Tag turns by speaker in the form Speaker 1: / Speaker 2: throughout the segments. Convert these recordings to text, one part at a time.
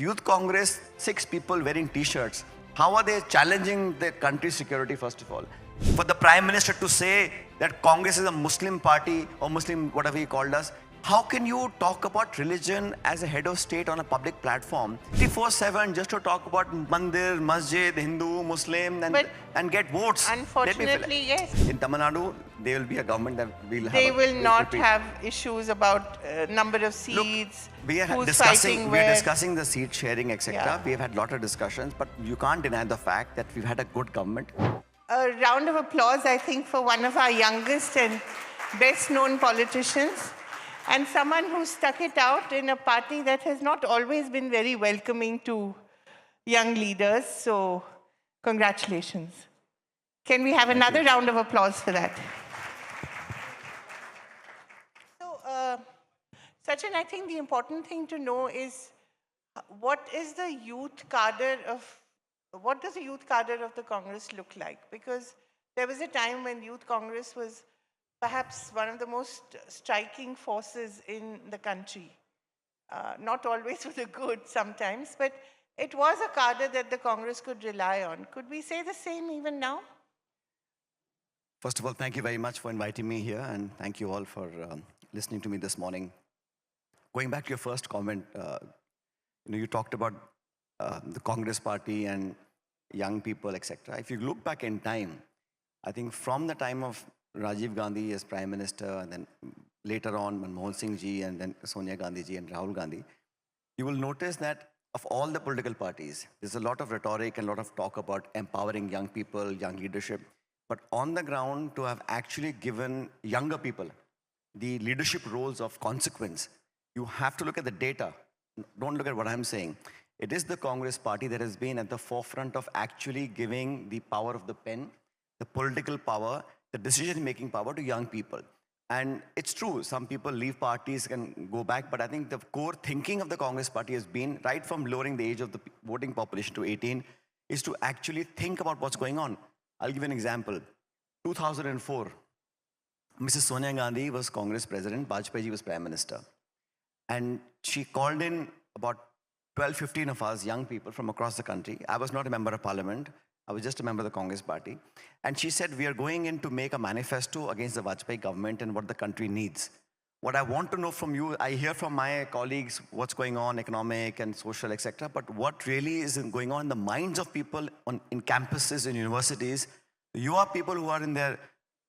Speaker 1: Youth Congress, 6 people wearing t-shirts. How are they challenging the country's security, first of all? For the Prime Minister to say that Congress is a Muslim party or Muslim, whatever he called us, how can you talk about religion as a head of state on a public platform 24/7 just to talk about Mandir-Masjid, Hindu, Muslim and get votes?
Speaker 2: Unfortunately, yes.
Speaker 1: In Tamil Nadu, there will be a government that will have.
Speaker 2: They will not have issues about number of seats.
Speaker 1: Look, we are discussing the seat sharing, etc.
Speaker 2: Yeah.
Speaker 1: We have had a lot of discussions, but you can't deny the fact that we've had a good government.
Speaker 2: A round of applause, I think, for one of our youngest and best-known politicians, and someone who stuck it out in a party that has not always been very welcoming to young leaders. So, congratulations. Can we have another round of applause for that? So, Sachin, I think the important thing to know is what does the youth cadre of the Congress look like? Because there was a time when Youth Congress was perhaps one of the most striking forces in the country. Not always for the good sometimes, but it was a cadre that the Congress could rely on. Could we say the same even now?
Speaker 1: First of all, thank you very much for inviting me here, and thank you all for listening to me this morning. Going back to your first comment, you talked about the Congress party and young people, etc. If you look back in time, I think from the time of Rajiv Gandhi as Prime Minister, and then later on Manmohan Singh ji, and then Sonia Gandhi ji and Rahul Gandhi, you will notice that of all the political parties, there's a lot of rhetoric and a lot of talk about empowering young people, young leadership. But on the ground, to have actually given younger people the leadership roles of consequence, you have to look at the data. Don't look at what I'm saying. It is the Congress party that has been at the forefront of actually giving the power of the pen, the political power, the decision-making power to young people. And it's true, some people leave parties and go back, but I think the core thinking of the Congress party has been, right from lowering the age of the voting population to 18, is to actually think about what's going on. I'll give you an example. 2004, Mrs. Sonia Gandhi was Congress president, Vajpayee was Prime Minister. And she called in about 12, 15 of us young people from across the country. I was not a member of parliament. I was just a member of the Congress party. And she said, we are going in to make a manifesto against the Vajpayee government and what the country needs. What I want to know from you, I hear from my colleagues what's going on, economic and social, etc. But what really is going on in the minds of people in campuses and universities? You are people who are in their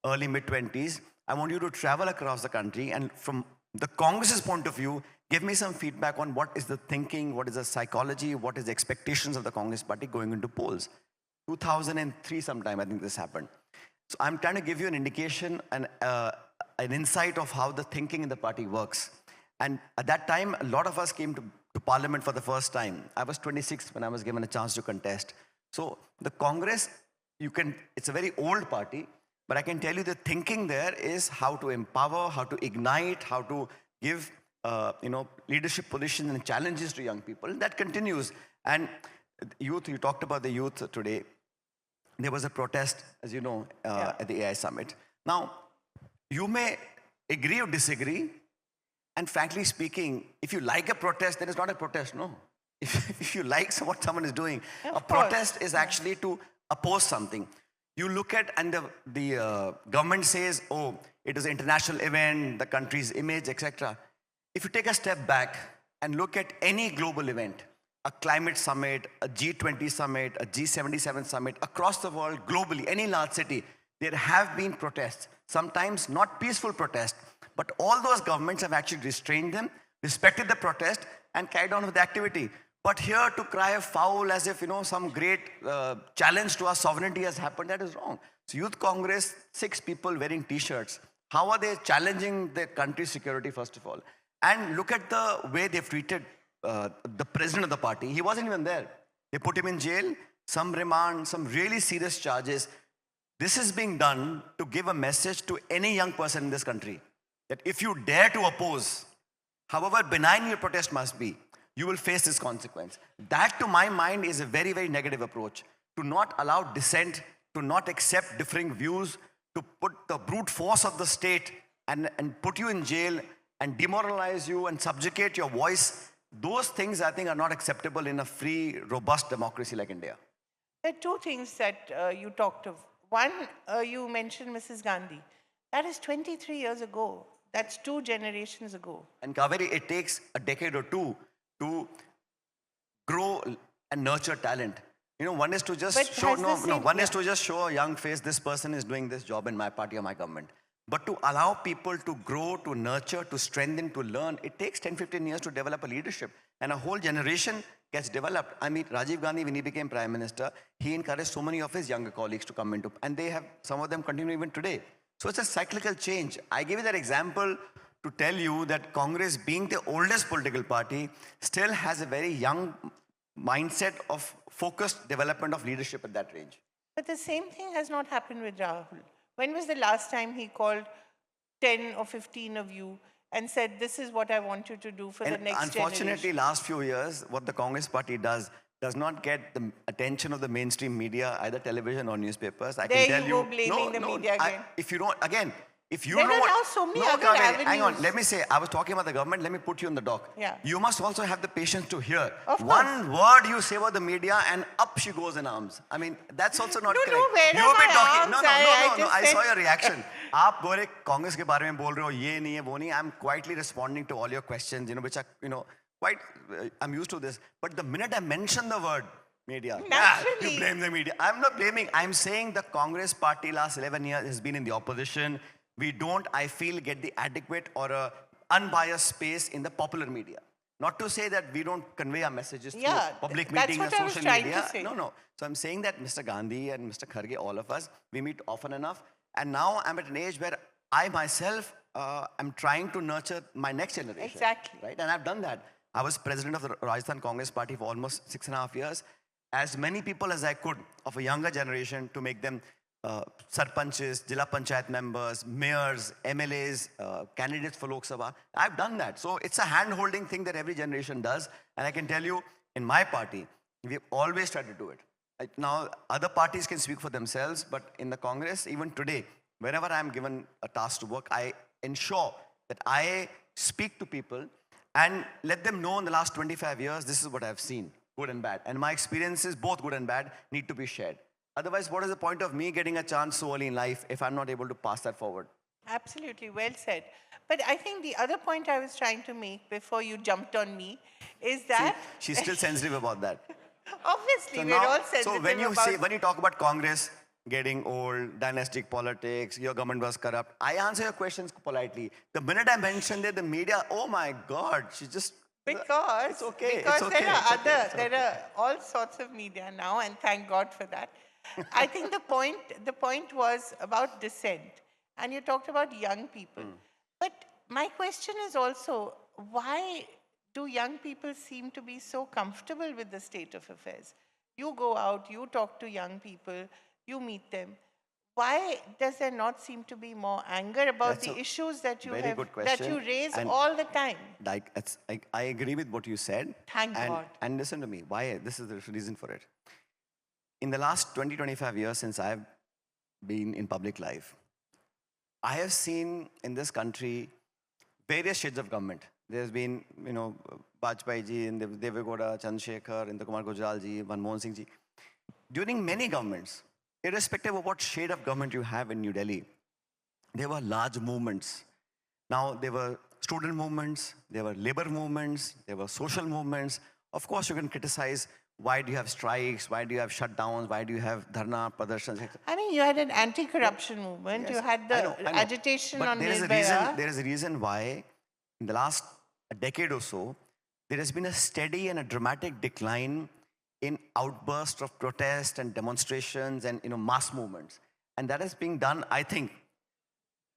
Speaker 1: early, mid-20s. I want you to travel across the country, and from the Congress's point of view, give me some feedback on what is the thinking, what is the psychology, what is the expectations of the Congress party going into polls. 2003 sometime, I think this happened. So I'm trying to give you an indication and an insight of how the thinking in the party works. And at that time, a lot of us came to parliament for the first time. I was 26 when I was given a chance to contest. So the Congress, it's a very old party, but I can tell you the thinking there is how to empower, how to ignite, how to give leadership positions and challenges to young people. And that continues. And youth, you talked about the youth today. There was a protest, as you know, at the AI summit. Now, you may agree or disagree. And frankly speaking, if you like a protest, then it's not a protest, no. If you like what someone is doing, a protest is actually to oppose something. You look at, and the government says, oh, it is an international event, the country's image, etc. If you take a step back and look at any global event, a climate summit, a G20 summit, a G77 summit, across the world, globally, any large city, there have been protests. Sometimes not peaceful protests, but all those governments have actually restrained them, respected the protest, and carried on with the activity. But here to cry foul as if, some great challenge to our sovereignty has happened, that is wrong. So Youth Congress, 6 people wearing t-shirts. How are they challenging the country's security, first of all? And look at the way they've treated the president of the party. He wasn't even there. They put him in jail, some remand, some really serious charges. This is being done to give a message to any young person in this country that if you dare to oppose, however benign your protest must be, you will face this consequence. That, to my mind, is a very, very negative approach. To not allow dissent, to not accept differing views, to put the brute force of the state and put you in jail and demoralize you and subjugate your voice. those things, I think, are not acceptable in a free, robust democracy like India.
Speaker 2: There are two things that you talked of. One, you mentioned Mrs. Gandhi. That is 23 years ago. That's 2 generations ago.
Speaker 1: And Kaveri, it takes a decade or two to grow and nurture talent. You know, one is to just is to just show a young face, this person is doing this job in my party or my government. But to allow people to grow, to nurture, to strengthen, to learn, it takes 10, 15 years to develop a leadership. And a whole generation gets developed. I mean, Rajiv Gandhi, when he became Prime Minister, he encouraged so many of his younger colleagues to come into, and they have, some of them continue even today. So it's a cyclical change. I give you that example to tell you that Congress, being the oldest political party, still has a very young mindset of focused development of leadership at that range.
Speaker 2: But the same thing has not happened with Rahul. When was the last time he called 10 or 15 of you and said, this is what I want you to do for the next
Speaker 1: unfortunately,
Speaker 2: generation?
Speaker 1: last few years, what the Congress party does not get the attention of the mainstream media, either television or newspapers. I can tell you,
Speaker 2: blaming the media again.
Speaker 1: If you don't, again, if you
Speaker 2: there
Speaker 1: know
Speaker 2: are
Speaker 1: what,
Speaker 2: now so many other
Speaker 1: Kaveri,
Speaker 2: avenues.
Speaker 1: hang on, let me say, I was talking about the government, let me put you on the dock.
Speaker 2: Yeah.
Speaker 1: You must also have the patience to hear.
Speaker 2: Of
Speaker 1: One word you say about the media and up she goes in arms. I mean, that's also not correct.
Speaker 2: Where
Speaker 1: You've been talking,
Speaker 2: arms?
Speaker 1: I saw your reaction. आप बोले कांग्रेस के बारे में बोल रहे हो, ये नहीं है, वो नहीं. I'm quietly responding to all your questions, you know, which are, you know, quite, I'm used to this. But the minute I mention the word media, you blame the media. I'm not blaming. I'm saying the Congress party last 11 years has been in the opposition. We don't, I feel, get the adequate or unbiased space in the popular media. Not to say that we don't convey our messages through public meetings or social media. No. So I'm saying that Mr. Gandhi and Mr. Kharge, all of us, we meet often enough. And now I'm at an age where I myself am trying to nurture my next generation.
Speaker 2: Exactly.
Speaker 1: Right? And I've done that. I was president of the Rajasthan Congress Party for almost 6.5 years. As many people as I could of a younger generation to make them sarpanches, Jila Panchayat members, mayors, MLAs, candidates for Lok Sabha. I've done that. So it's a hand-holding thing that every generation does. And I can tell you, in my party, we've always tried to do it. Now, other parties can speak for themselves, but in the Congress, even today, whenever I'm given a task to work, I ensure that I speak to people and let them know in the last 25 years, this is what I've seen, good and bad. And my experiences, both good and bad, need to be shared. Otherwise, what is the point of me getting a chance so early in life if I'm not able to pass that forward?
Speaker 2: Absolutely, well said. But I think the other point I was trying to make before you jumped on me is that...
Speaker 1: See, she's still sensitive about that.
Speaker 2: Obviously,
Speaker 1: So
Speaker 2: we're all sensitive
Speaker 1: so when you talk about Congress getting old, dynastic politics, your government was corrupt, I answer your questions politely. The minute I mentioned it, the media, oh my God, she just...
Speaker 2: Because,
Speaker 1: it's okay.
Speaker 2: because
Speaker 1: it's okay.
Speaker 2: there are all sorts of media now, and thank God for that. I think the point was about dissent, and you talked about young people. But my question is also, why do young people seem to be so comfortable with the state of affairs? You go out, you talk to young people, you meet them. Why does there not seem to be more anger about the issues that you raise all the time?
Speaker 1: Like, I agree with what you said.
Speaker 2: Thank God.
Speaker 1: And listen to me. Why? This is the reason for it. In the last 20, 25 years since I've been in public life, I have seen in this country various shades of government. There's been, you know, Vajpayee ji, and Devegowda, Chandrasekhar, Indrakumar Gujral ji, Manmohan Singh ji. During many governments, irrespective of what shade of government you have in New Delhi, there were large movements. Now, there were student movements, there were labor movements, there were social movements. Of course, you can criticize why do you have strikes, why do you have shutdowns, why do you have dharna, pradarshans,
Speaker 2: I mean, you had an anti-corruption movement, you had the agitation on Nirbhaya.
Speaker 1: There is a reason why, in the last decade or so, there has been a steady and a dramatic decline in outbursts of protest and demonstrations and, you know, mass movements. And that is being done, I think,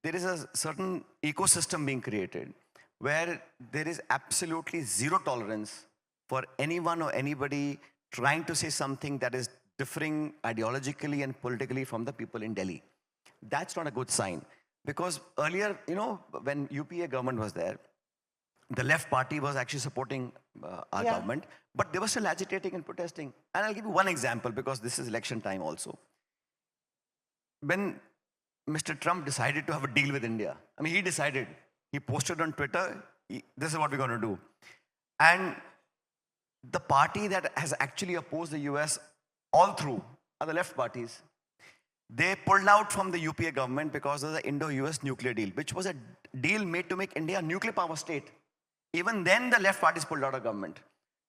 Speaker 1: there is a certain ecosystem being created where there is absolutely zero tolerance for anyone or anybody trying to say something that is differing ideologically and politically from the people in Delhi. That's not a good sign. Because earlier, you know, when UPA government was there, the left party was actually supporting our government, but they were still agitating and protesting. And I'll give you one example because this is election time also. When Mr. Trump decided to have a deal with India, I mean, he decided, he posted on Twitter, this is what we're going to do. And the party that has actually opposed the US all through are the left parties. They pulled out from the UPA government because of the Indo-US nuclear deal, which was a deal made to make India a nuclear power state. Even then, the left parties pulled out of government.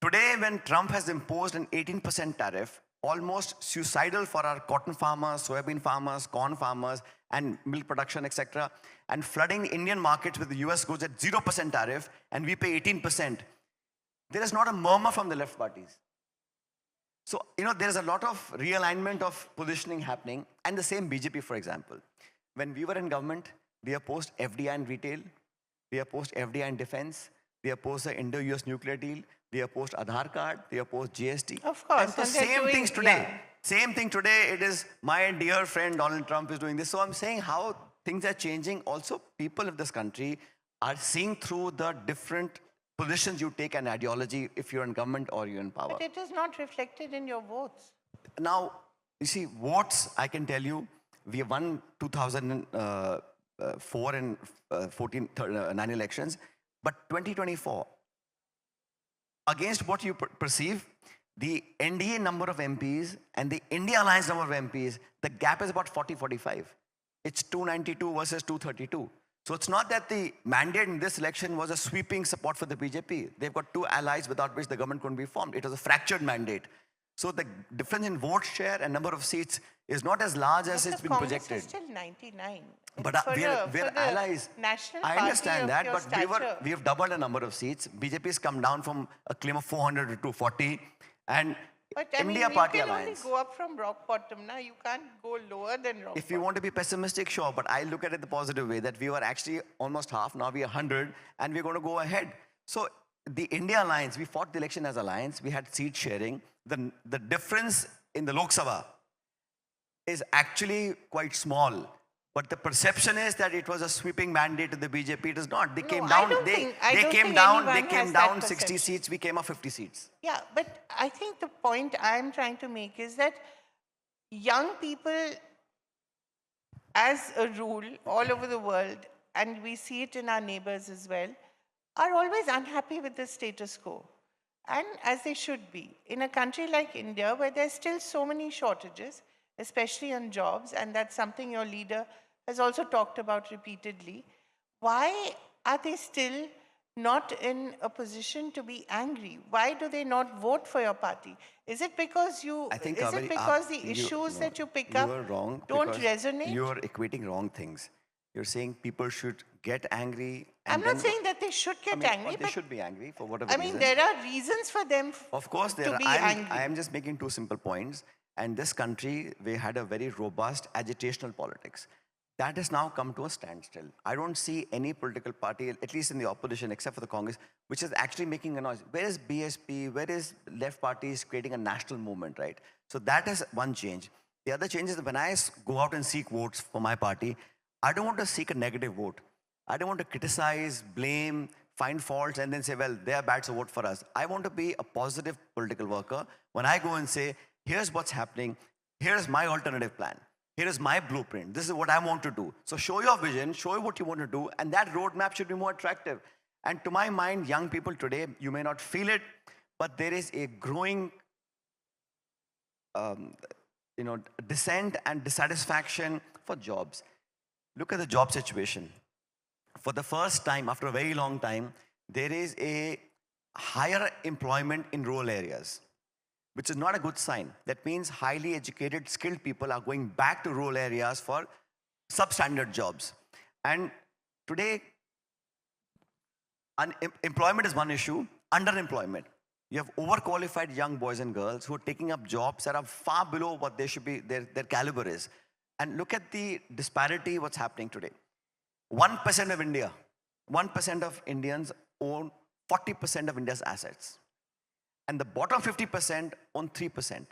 Speaker 1: Today, when Trump has imposed an 18% tariff, almost suicidal for our cotton farmers, soybean farmers, corn farmers, and milk production, etc., and flooding the Indian markets with the US goods at 0% tariff, and we pay 18%, there is not a murmur from the left parties. So, there's a lot of realignment of positioning happening, and the same BJP, for example. When we were in government, we opposed FDI in retail, we opposed FDI in defense, we opposed the Indo-US nuclear deal, we opposed Aadhaar card, we opposed GST.
Speaker 2: Of course.
Speaker 1: And the same things today. Yeah. Same thing today, it is my dear friend Donald Trump is doing this. So I'm saying how things are changing. Also, people of this country are seeing through the different positions you take and ideology if you're in government or you're in power.
Speaker 2: But it is not reflected in your votes.
Speaker 1: Now, you see, votes, I can tell you, we won 2004 and 9 elections, but 2024, against what you perceive, the NDA number of MPs and the India Alliance number of MPs, the gap is about 40-45. It's 292 versus 232. So it's not that the mandate in this election was a sweeping support for the BJP. They've got two allies without which the government couldn't be formed. It was a fractured mandate. So the difference in vote share and number of seats is not as large as it's been projected.
Speaker 2: Congress is still 99.
Speaker 1: But we're allies.
Speaker 2: National
Speaker 1: I understand that, but
Speaker 2: stature.
Speaker 1: we have doubled the number of seats. BJP has come down from a claim of 400 to 240. And
Speaker 2: But
Speaker 1: India Party
Speaker 2: you can
Speaker 1: Alliance.
Speaker 2: only go up from rock bottom. Now you can't go lower than rock
Speaker 1: If you want to be pessimistic, sure. But I look at it the positive way that we were actually almost half. Now we are 100 and we're going to go ahead. So the India Alliance, we fought the election as alliance. We had seat sharing. The difference in the Lok Sabha is actually quite small. But the perception is that it was a sweeping mandate to the BJP. It is not. They came down. They came down 60 seats. We came up 50 seats.
Speaker 2: Yeah, but I think the point I'm trying to make is that young people, as a rule, all over the world, and we see it in our neighbors as well, are always unhappy with the status quo. And as they should be. In a country like India, where there's still so many shortages, especially on jobs, and that's something your leader has also talked about repeatedly, why are they still not in a position to be angry? Why do they not vote for your party? Is it because the issues that you pick up don't resonate?
Speaker 1: You're equating wrong things. You're saying people should get angry.
Speaker 2: I'm not saying that they should get angry.
Speaker 1: They should be angry for whatever reason.
Speaker 2: There are reasons for them
Speaker 1: of course,
Speaker 2: to be angry.
Speaker 1: I am just making two simple points. And this country, we had a very robust agitational politics. That has now come to a standstill. I don't see any political party, at least in the opposition, except for the Congress, which is actually making a noise. Where is BSP? Where is left parties creating a national movement, right? So that is one change. The other change is that when I go out and seek votes for my party, I don't want to seek a negative vote. I don't want to criticize, blame, find faults, and then say, well, they are bad, so vote for us. I want to be a positive political worker. When I go and say, here's what's happening, here's my alternative plan. Here is my blueprint. This is what I want to do. So show your vision, show what you want to do, and that roadmap should be more attractive. And to my mind, young people today, you may not feel it, but there is a growing dissent and dissatisfaction for jobs. Look at the job situation. For the first time, after a very long time, there is a higher employment in rural areas, which is not a good sign. That means highly educated, skilled people are going back to rural areas for substandard jobs. And today, employment is one issue, underemployment. You have overqualified young boys and girls who are taking up jobs that are far below what they should be, their caliber is. And look at the disparity, what's happening today. 1% of India, 1% of Indians own 40% of India's assets. And the bottom 50% own 3%.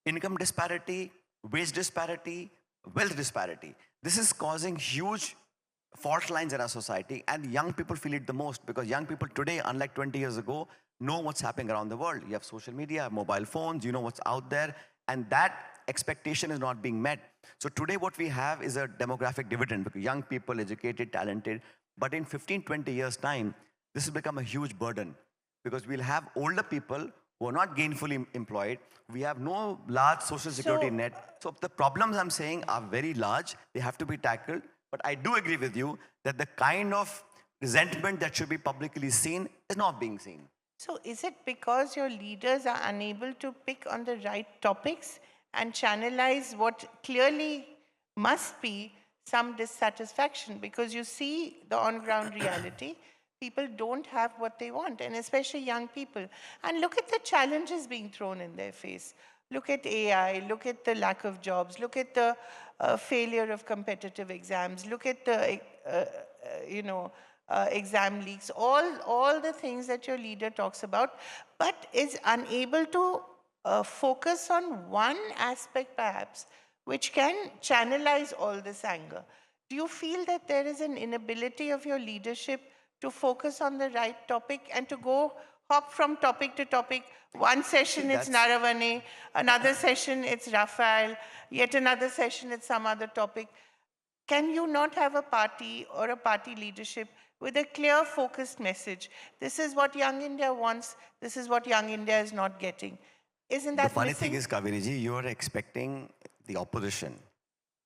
Speaker 1: Income disparity, wage disparity, wealth disparity. This is causing huge fault lines in our society, and young people feel it the most because young people today, unlike 20 years ago, know what's happening around the world. You have social media, mobile phones, you know what's out there, and that expectation is not being met. So today what we have is a demographic dividend because young people, educated, talented, but in 15, 20 years' time, this has become a huge burden. because we'll have older people who are not gainfully employed. We have no large social security net. So the problems I'm saying are very large. They have to be tackled. But I do agree with you that the kind of resentment that should be publicly seen is not being seen.
Speaker 2: So is it because your leaders are unable to pick on the right topics and channelize what clearly must be some dissatisfaction? Because you see the on-ground reality, people don't have what they want, and especially young people. And look at the challenges being thrown in their face. Look at AI, look at the lack of jobs, look at the failure of competitive exams, look at the, exam leaks, all the things that your leader talks about, but is unable to focus on one aspect perhaps, which can channelize all this anger. Do you feel that there is an inability of your leadership to focus on the right topic and to go hop from topic to topic? One session it's Naravane, another session it's Rafael, yet another session it's some other topic. Can you not have a party or a party leadership with a clear, focused message? This is what Young India wants. This is what Young India is not getting. Isn't that
Speaker 1: the funny
Speaker 2: missing?
Speaker 1: thing is, Kaveri ji, you are expecting the opposition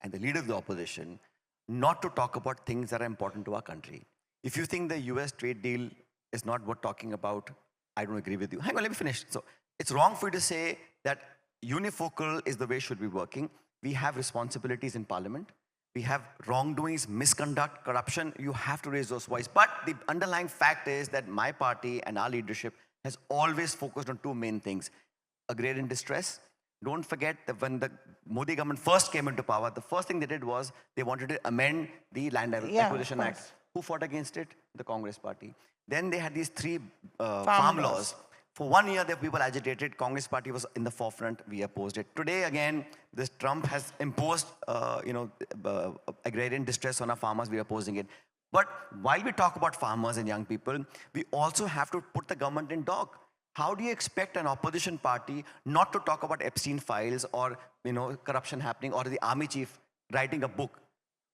Speaker 1: and the leader of the opposition not to talk about things that are important to our country. If you think the US trade deal is not worth talking about, I don't agree with you. Hang on, let me finish. So it's wrong for you to say that unifocal is the way it should be working. We have responsibilities in parliament. We have wrongdoings, misconduct, corruption. You have to raise those voices. But the underlying fact is that my party and our leadership has always focused on two main things. Agrarian distress. Don't forget that when the Modi government first came into power, the first thing they did was they wanted to amend the Land Acquisition Act. Who fought against it? The Congress party. Then they had these three farm laws. For 1 year, the people agitated. Congress party was in the forefront. We opposed it. Today, again, this Trump has imposed, agrarian distress on our farmers. We are opposing it. But while we talk about farmers and young people, we also have to put the government in dock. How do you expect an opposition party not to talk about Epstein files or, corruption happening, or the army chief writing a book?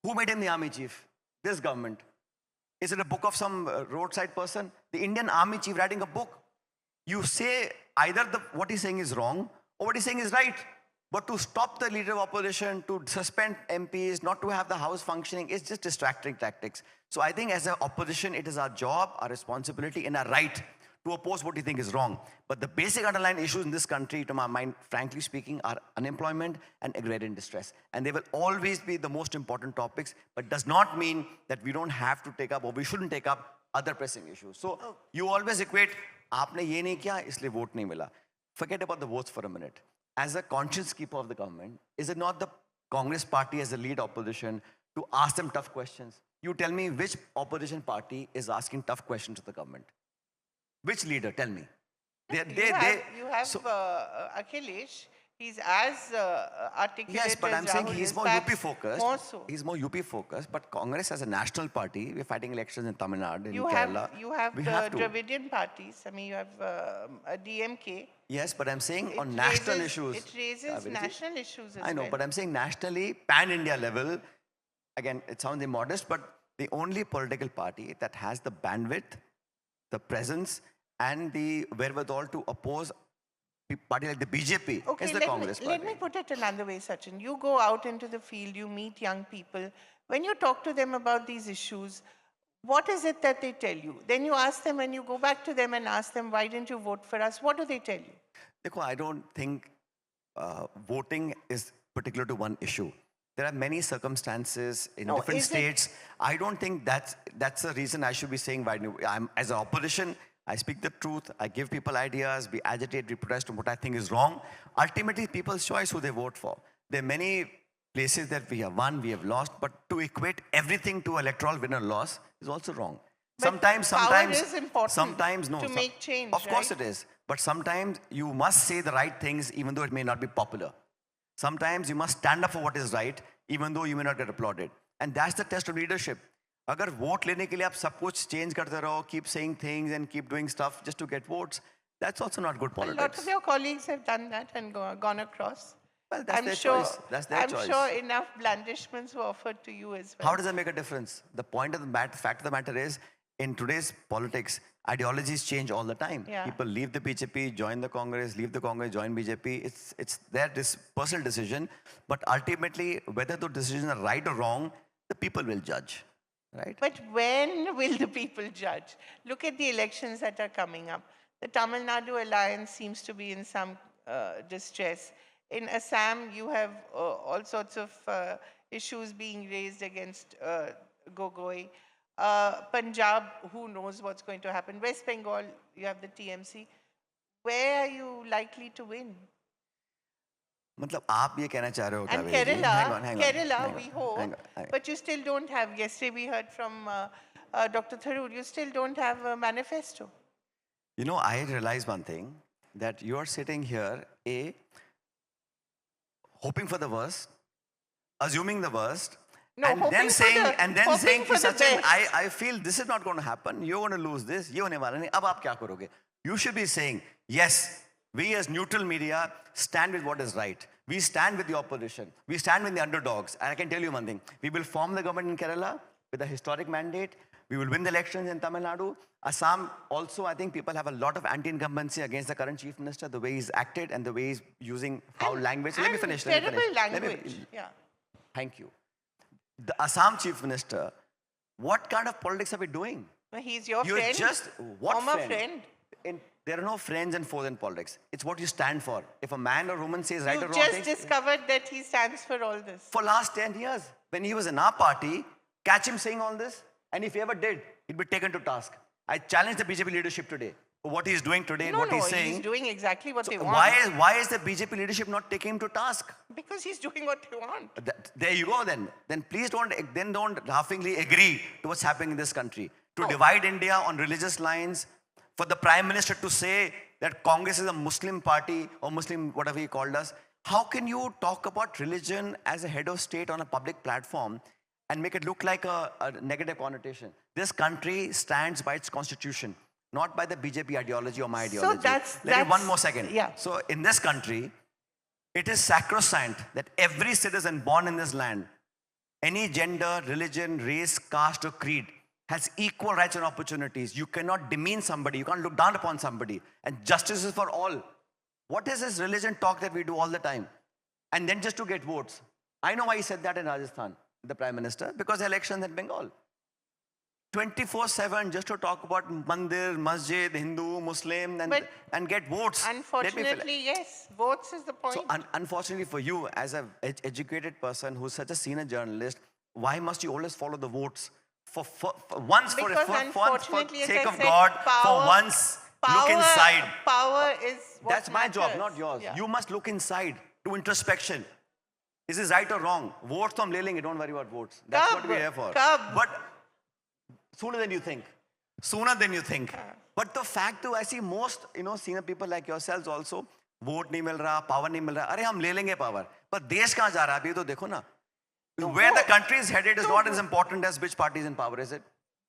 Speaker 1: Who made him the army chief? This government. Is it a book of some roadside person? The Indian army chief writing a book. You say either what he's saying is wrong or what he's saying is right. But to stop the leader of opposition, to suspend MPs, not to have the house functioning, is just distracting tactics. So I think as an opposition, it is our job, our responsibility, and our right to oppose what you think is wrong. But the basic underlying issues in this country, to my mind, frankly speaking, are unemployment and agrarian distress. And they will always be the most important topics, but does not mean that we don't have to take up, or we shouldn't take up, other pressing issues. So you always equate, aapne ye nahi kiya, isliye vote nahi mila. Forget about the votes for a minute. As a conscience keeper of the government, is it not the Congress party as the lead opposition to ask them tough questions? You tell me which opposition party is asking tough questions to the government? Which leader? Tell me.
Speaker 2: You have Akhilesh. He's as articulate.
Speaker 1: Yes, but I'm saying he's more UP focused.
Speaker 2: More so.
Speaker 1: He's more UP focused. But Congress as a national party, we're fighting elections in Tamil Nadu, in
Speaker 2: You
Speaker 1: Kerala.
Speaker 2: have the Dravidian parties. I mean, you have a DMK.
Speaker 1: Yes, but I'm saying on national issues.
Speaker 2: It raises national issues as well.
Speaker 1: I know, but I'm saying nationally, pan-India level, again, it sounds immodest, but the only political party that has the bandwidth, the presence, and the wherewithal to oppose a party like the BJP is the Congress party.
Speaker 2: Let me put it another way, Sachin. You go out into the field, you meet young people. When you talk to them about these issues, what is it that they tell you? Then you ask them, when you go back to them and ask them, why didn't you vote for us? What do they tell you?
Speaker 1: Dekho, I don't think voting is particular to one issue. There are many circumstances in different states. I don't think that's the reason I should be saying why. I'm, as an opposition, I speak the truth. I give people ideas. We agitate, we protest on what I think is wrong. Ultimately, people's choice who they vote for. There are many places that we have won, we have lost, but to equate everything to electoral win or loss is also wrong.
Speaker 2: But power is important
Speaker 1: sometimes no.
Speaker 2: To make change,
Speaker 1: Of course it is. But sometimes you must say the right things even though it may not be popular. Sometimes you must stand up for what is right even though you may not get applauded. And that's the test of leadership. अगर vote लेने के लिए आप सब कुछ change करते रहो, keep saying things and keep doing stuff just to get votes, that's also not good politics.
Speaker 2: A lot of your colleagues have done that and gone across.
Speaker 1: Well, that's their choice. That's their choice.
Speaker 2: I'm sure enough blandishments were offered to you as well.
Speaker 1: How does that make a difference? The point of the fact of the matter is, in today's politics, Ideologies change all the time.
Speaker 2: Yeah.
Speaker 1: People leave the BJP, join the Congress, leave the Congress, join BJP. It's their personal decision. But ultimately, whether those decisions are right or wrong, the people will judge, right?
Speaker 2: But when will the people judge? Look at the elections that are coming up. The Tamil Nadu alliance seems to be in some distress. In Assam, you have all sorts of issues being raised against Gogoi. Punjab, who knows what's going to happen. West Bengal, you have the TMC. Where are you likely to win?
Speaker 1: मतलब आप ये कहना चाह रहे हो
Speaker 2: And
Speaker 1: Kaveri ji?
Speaker 2: Kerala,
Speaker 1: Hang on.
Speaker 2: we hope. But you still don't have, yesterday we heard from Dr. Tharoor, you still don't have a manifesto.
Speaker 1: You know, I realized one thing, that you're sitting here, hoping for the worst, assuming the worst,
Speaker 2: No,
Speaker 1: and then
Speaker 2: hoping for
Speaker 1: saying,
Speaker 2: the-
Speaker 1: and then
Speaker 2: hoping
Speaker 1: saying,
Speaker 2: for the
Speaker 1: Sachin,
Speaker 2: best.
Speaker 1: I feel this is not going to happen. You're going to lose this. ये होने वाला नहीं. अब आप क्या करोगे? You should be saying, yes, we as neutral media stand with what is right. We stand with the opposition. We stand with the underdogs. And I can tell you one thing. We will form the government in Kerala with a historic mandate. We will win the elections in Tamil Nadu. Assam also, I think people have a lot of anti-incumbency against the current chief minister, the way he's acted and the way he's using foul language. Let me finish.
Speaker 2: Terrible language. Yeah.
Speaker 1: Thank you. The Assam chief minister, what kind of politics are we doing?
Speaker 2: Well, he's your
Speaker 1: You're
Speaker 2: friend.
Speaker 1: just, what
Speaker 2: Former
Speaker 1: friend? There are no friends and foes in politics. It's what you stand for. If a man or woman says right or
Speaker 2: You've
Speaker 1: wrong
Speaker 2: just
Speaker 1: things,
Speaker 2: discovered that he stands for all this.
Speaker 1: for last 10 years, when he was in our party, catch him saying all this, and if he ever did, he'd be taken to task. I challenge the BJP leadership today for what he's doing today and what he's saying.
Speaker 2: He's doing exactly what they want.
Speaker 1: Why is the BJP leadership not taking him to task?
Speaker 2: Because he's doing what they want.
Speaker 1: There you go then. Then please don't laughingly agree to what's happening in this country. To divide India on religious lines, for the Prime Minister to say that Congress is a Muslim party or Muslim, whatever he called us. How can you talk about religion as a head of state on a public platform and make it look like a negative connotation? This country stands by its constitution, not by the BJP ideology or my ideology. Let me one more second.
Speaker 2: Yeah.
Speaker 1: So in this country, it is sacrosanct that every citizen born in this land, any gender, religion, race, caste or creed, has equal rights and opportunities. You cannot demean somebody. You can't look down upon somebody. And justice is for all. What is this religion talk that we do all the time? And then just to get votes. I know why he said that in Rajasthan, the Prime Minister, because the elections in Bengal. 24/7 just to talk about Mandir-Masjid, Hindu, Muslim, and get votes.
Speaker 2: Unfortunately, yes. Votes is the point.
Speaker 1: So unfortunately for you, as an educated person who's such a senior journalist, why must you always follow the votes? For once, for sake of God, for once, look inside.
Speaker 2: Power is what
Speaker 1: That's my
Speaker 2: matters.
Speaker 1: job, not yours. Yeah. You must look inside, do introspection. Is this right or wrong? Votes from Leling, don't worry about votes. That's what we're here for. But sooner than you think. Sooner than you think. But the fact too, I see most, senior people like yourselves also, vote nahi mil raha, power nahi mil raha. Arey, hum le lenge power. But desh kahan ja raha hai? Abhi to dekho na. Where the country is headed is not as important as which party is in power, is it?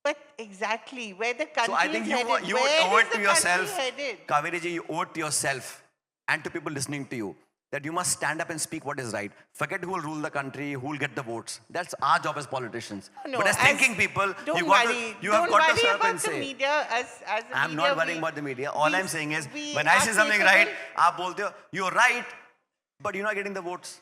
Speaker 2: But exactly, where the country
Speaker 1: is headed. So I think you owe it to yourself, Kaveri ji, you owe it to yourself and to people listening to you that you must stand up and speak what is right. Forget who will rule the country, who will get the votes. That's our job as politicians.
Speaker 2: No,
Speaker 1: but as thinking people, you have got to stand up and say.
Speaker 2: Media, as
Speaker 1: I'm not worrying about the media. All I'm saying is, when I say something right, aap bolte ho, you're right, but you're not getting the votes.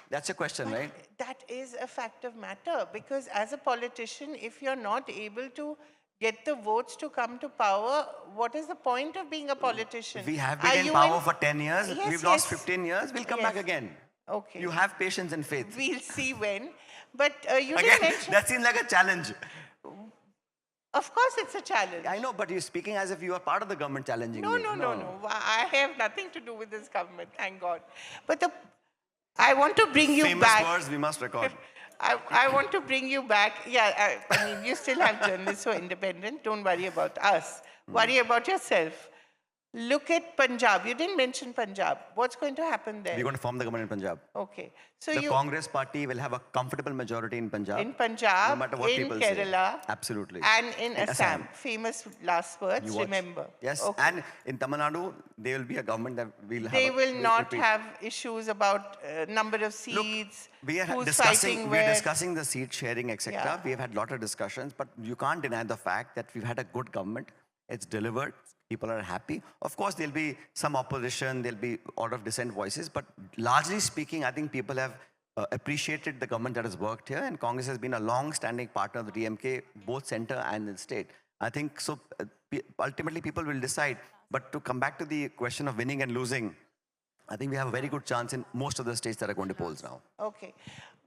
Speaker 1: That's a question, right?
Speaker 2: That is a fact of matter, because as a politician, if you're not able to get the votes to come to power, what is the point of being a politician?
Speaker 1: We have been in power for 10 years.
Speaker 2: Yes,
Speaker 1: we've lost 15 years. We'll come back again.
Speaker 2: Okay.
Speaker 1: You have patience and faith.
Speaker 2: We'll see when. But you
Speaker 1: again,
Speaker 2: didn't mention...
Speaker 1: that seems like a challenge.
Speaker 2: Of course it's a challenge.
Speaker 1: I know, but you're speaking as if you are part of the government challenging
Speaker 2: me. No. I have nothing to do with this government, thank God. But I want to bring you back.
Speaker 1: Famous words we must record.
Speaker 2: I want to bring you back. Yeah, I mean, you still have journalists who are independent. Don't worry about us. Worry about yourself. Look at Punjab. You didn't mention Punjab. What's going to happen there?
Speaker 1: We're going to form the government in Punjab.
Speaker 2: Okay. So
Speaker 1: the Congress party will have a comfortable majority in Punjab.
Speaker 2: In Punjab,
Speaker 1: no matter what
Speaker 2: in
Speaker 1: people
Speaker 2: Kerala.
Speaker 1: Say. Absolutely.
Speaker 2: And in Assam. Famous last words, remember.
Speaker 1: Yes, okay. And in Tamil Nadu, there will be a government that will have...
Speaker 2: They will not have issues about number of seats,
Speaker 1: we are discussing the seat sharing, etc. Yeah. We have had a lot of discussions, but you can't deny the fact that we've had a good government It's delivered. People are happy. Of course, there'll be some opposition, there'll be a lot of dissent voices, but largely speaking, I think people have appreciated the government that has worked here, and Congress has been a long-standing partner of the DMK, both center and in state. I think so. Ultimately, people will decide. But to come back to the question of winning and losing, I think we have a very good chance in most of the states that are going to polls now.
Speaker 2: Okay.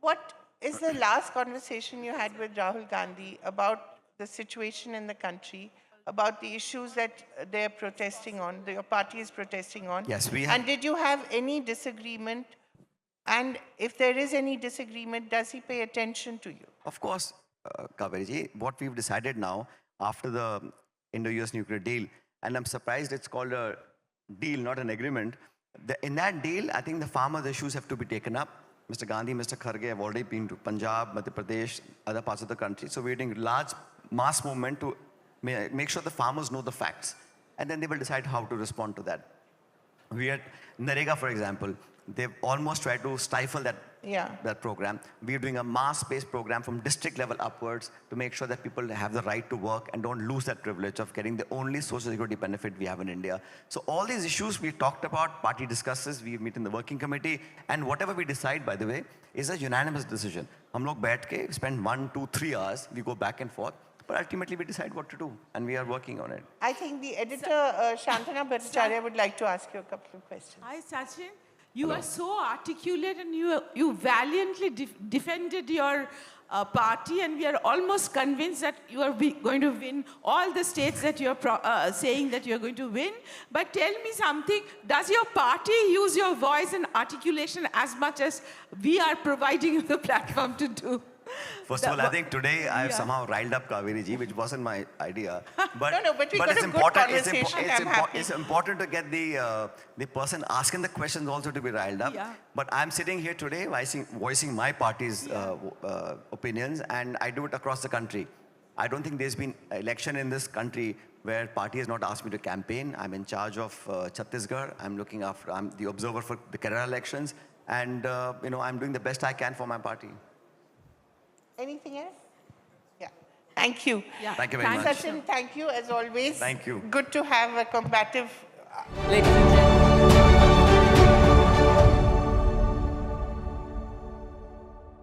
Speaker 2: What is the last conversation you had with Rahul Gandhi about the situation in the country, about the issues that they're protesting on, your party is protesting on?
Speaker 1: Yes, we have.
Speaker 2: And did you have any disagreement? And if there is any disagreement, does he pay attention to you?
Speaker 1: Of course, Kaveri ji, what we've decided now after the Indo-US nuclear deal, and I'm surprised it's called a deal, not an agreement. In that deal, I think the farmers' issues have to be taken up. Mr. Gandhi, Mr. Kharge have already been to Punjab, Madhya Pradesh, other parts of the country. So we're doing large mass movement to make sure the farmers know the facts. And then they will decide how to respond to that. We had Narega, for example. They've almost tried to stifle that program. We're doing a mass-based program from district level upwards to make sure that people have the right to work and don't lose that privilege of getting the only social security benefit we have in India. So all these issues we talked about, party discusses, we meet in the working committee, and whatever we decide, by the way, is a unanimous decision. Hum log baith ke spend 1, 2, 3 hours, we go back and forth, but ultimately we decide what to do, and we are working on it.
Speaker 2: I think the editor, Shantana Bhattacharya, would like to ask you a couple of questions.
Speaker 3: Hi, Sachin. You are so articulate and you valiantly defended your party, and we are almost convinced that you are going to win all the states that you are saying that you are going to win. But tell me something, does your party use your voice and articulation as much as we are providing you the platform to do?
Speaker 1: First of all, I think today I have somehow riled up Kaveri ji, which wasn't my idea. But,
Speaker 2: but we got
Speaker 1: it's
Speaker 2: a good
Speaker 1: important.
Speaker 2: conversation.
Speaker 1: It's important to get the person asking the questions also to be riled up.
Speaker 3: Yeah.
Speaker 1: But I'm sitting here today voicing my party's opinions, and I do it across the country. I don't think there's been an election in this country where party has not asked me to campaign. I'm in charge of Chhattisgarh. I'm the observer for the Kerala elections, and I'm doing the best I can for my party.
Speaker 2: Anything else? Yeah. Thank you.
Speaker 3: Yeah.
Speaker 1: Thank you very much.
Speaker 2: Sachin, thank you as always.
Speaker 1: Thank you.
Speaker 2: Good to have a combative...
Speaker 3: Ladies and gentlemen.